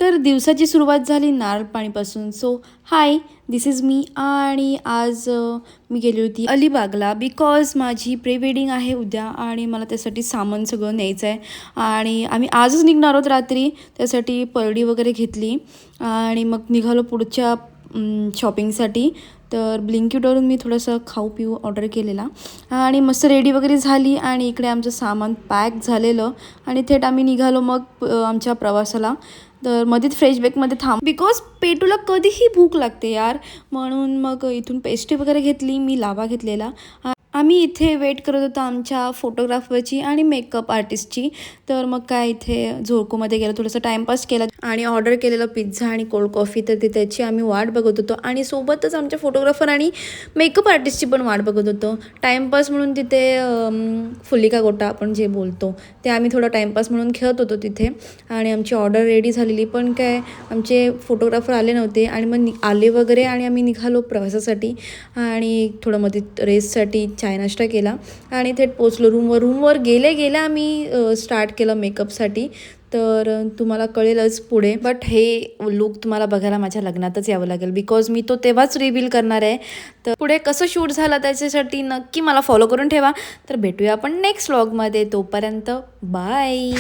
तर दिवसाची सुरुवात झाली नारळ पाणीपासून. So high, this is me. आणि आज मी गेली होती अलिबागला बिकॉज माझी प्री वेडिंग आहे उद्या आणि मला त्यासाठी सामान सगळं न्यायचं आहे. आणि आम्ही आजच निघणार आहोत रात्री, त्यासाठी परडी वगैरे घेतली आणि मग निघालो पुढच्या शॉपिंगसाठी. तर ब्लिंकिटवरून मी थोडंसं खाऊ पिऊ ऑर्डर केलेला आणि मस्त रेडी वगैरे झाली आणि इकडे आमचं सामान पॅक झालेलं आणि थेट आम्ही निघालो मग आमच्या प्रवासाला. तर मध्येच फ्रेश ब्रेकमध्ये बिकॉज पेटूला कधीही भूक लागते यार, म्हणून मग इथून पेस्ट्री वगैरे घेतली, मी लावा घेतलेला. आम्ही इथे वेट करत होतो आमच्या फोटोग्राफरची आणि मेकअप आर्टिस्टची. तर मग काय इथे झोडकोमध्ये गेलं, थोडंसं टाईमपास केला आणि ऑर्डर केलेलं पिझ्झा आणि कोल्ड कॉफी. तर ते त्याची आम्ही वाट बघत होतो आणि सोबतच आमच्या फोटोग्राफर आणि मेकअप आर्टिस्टची पण वाट बघत होतो. टाईमपास म्हणून तिथे फुलिका गोटा आपण जे बोलतो ते आम्ही थोडं टाईमपास म्हणून खेळत होतो तिथे. आणि आमची ऑर्डर रेडी झालेली, पण काय आमचे फोटोग्राफर आले नव्हते आणि मग आले वगैरे आणि आम्ही निघालो प्रवासासाठी. आणि थोडं मध्ये रेस्टसाठी चाय नाश्ता केला आणि थेट पोचलो रूमवर गेल्या आम्ही स्टार्ट केलं मेकअपसाठी. तर तुम्हाला कळेलच पुढे, बट हे लुक तुम्हाला बघायला माझ्या लग्नातच यावं लागेल बिकॉज मी तो तेव्हाच रिव्हील करणार आहे. तर पुढे कसं शूट झालं त्याच्यासाठी नक्की मला फॉलो करून ठेवा. तर भेटूया आपण नेक्स्ट व्लॉगमध्ये, तोपर्यंत बाय.